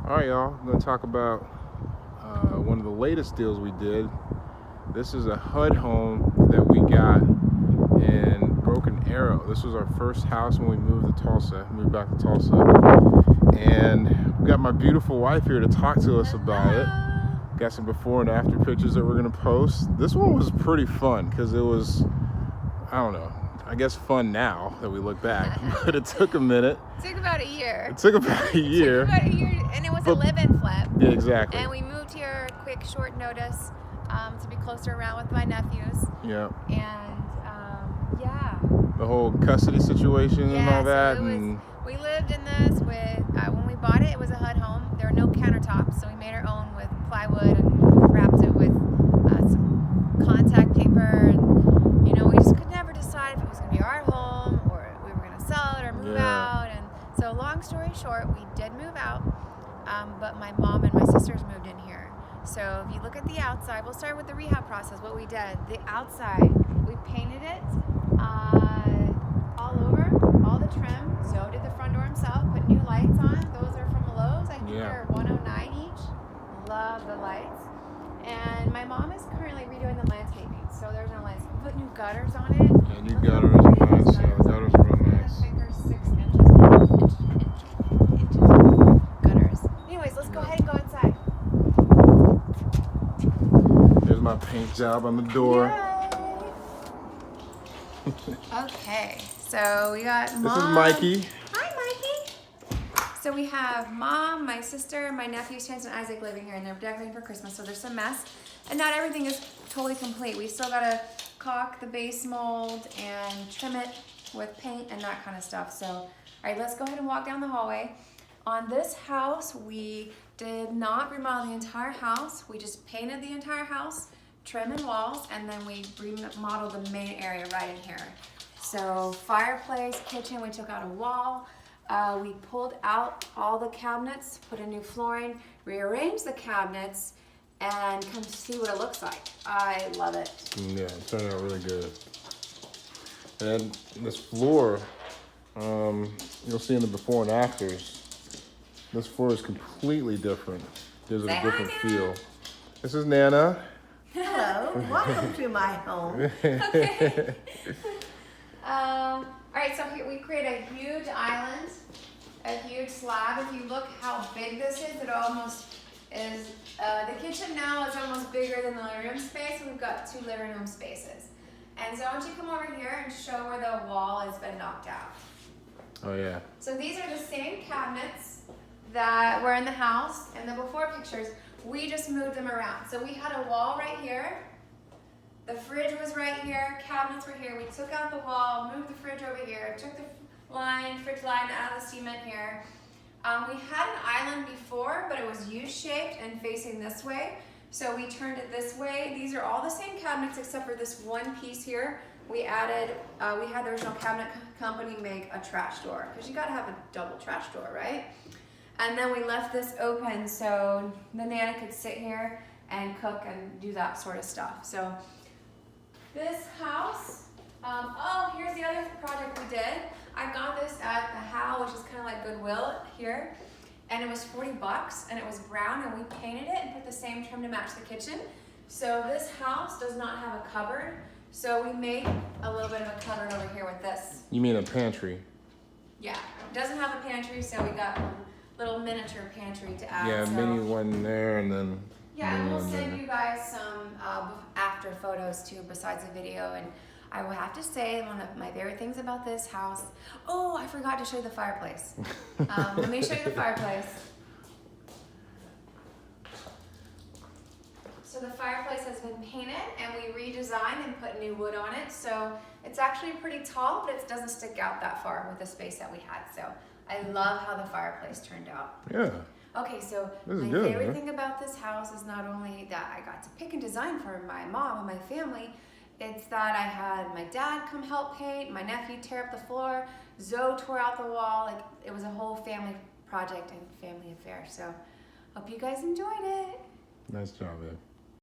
All right, y'all. I'm going to talk about one of the latest deals we did. This is a HUD home that we got in Broken Arrow. This was our first house when we moved back to Tulsa. And we got my beautiful wife here to talk to us about it. Got some before and after pictures that we're going to post. This one was pretty fun because it was, I don't know, I guess fun now that we look back, but it took a minute. It took about a year. It took about a year. And it was a live-and-flip. Yeah, exactly. And we moved here quick, short notice to be closer around with my nephews. Yeah. And yeah. The whole custody situation and all that. So we lived in this with, when we bought it, it was a HUD home. There were no countertops, so we made our own with plywood and wrapped it with some contact paper. And, you know, we just could never decide if it was going to be our home or we were going to sell it or move out. And so long story short, we did move out, but my mom and my sisters moved in here. So if you look at the outside, we'll start with the rehab process. What we did, the outside, we painted it all over, all the trim. Zoe did the front door himself, put new lights on. Those are from Lowe's. I think they're $109 each. Love the lights. And my mom is currently redoing the landscaping. So there's no landscaping. Put new gutters on it. Yeah, new gutters are nice. Yeah, the gutters are real nice. I think they're 6 inches gutters. Anyways, let's go ahead and go inside. There's my paint job on the door. Okay, so we got Mom. This is Mikey. Hi, Mikey. So we have Mom, my sister, my nephews, Chance and Isaac living here, and they're decorating for Christmas, so there's some mess. And not everything is totally complete. We still gotta caulk the base mold and trim it with paint and that kind of stuff. So, all right, let's go ahead and walk down the hallway. On this house, we did not remodel the entire house. We just painted the entire house, trim and walls, and then we remodeled the main area right in here. So fireplace, kitchen, we took out a wall. We pulled out all the cabinets, put in new flooring, rearranged the cabinets, and come see what it looks like. I love it. Yeah, it turned out really good. And this floor, you'll see in the before and afters, this floor is completely different. There's a different feel. This is Nana. Hello, welcome to my home. Okay. All right, so here we create a huge island, a huge slab. If you look how big this is, it almost is, the kitchen now is almost bigger than the living room space. We've got 2 living room spaces. And so I want you to come over here and show where the wall has been knocked out. Oh yeah. So these are the same cabinets that were in the house in the before pictures. We just moved them around. So we had a wall right here. The fridge was right here. Cabinets were here. We took out the wall, moved the fridge over here, took the fridge line out of the cement here. We had an island before, but it was U-shaped and facing this way. So we turned it this way. These are all the same cabinets except for this one piece here. We added, we had the original cabinet company make a trash door because you got to have a double trash door, right? And then we left this open so the Nana could sit here and cook and do that sort of stuff. So this house, oh, here's the other project we did. I got this at the How, which is kind of like Goodwill here. And it was 40 bucks and it was brown and we painted it and put the same trim to match the kitchen. So this house does not have a cupboard. So we made a little bit of a cupboard over here with this. You mean a pantry? Yeah, it doesn't have a pantry, so we got a little miniature pantry to add. Yeah, so. mini one there and then. Yeah, and we'll send you guys some after photos too, besides the video. And I will have to say, one of my favorite things about this house. Oh, I forgot to show you the fireplace. Let me show you the fireplace. So the fireplace has been painted and we redesigned and put new wood on it. So it's actually pretty tall, but it doesn't stick out that far with the space that we had. So I love how the fireplace turned out. Yeah. Okay, so my favorite thing about this house is not only that I got to pick and design for my mom and my family, it's that I had my dad come help paint, my nephew tear up the floor, Zoe tore out the wall. Like, it was a whole family project and family affair. So hope you guys enjoyed it. Nice job, babe.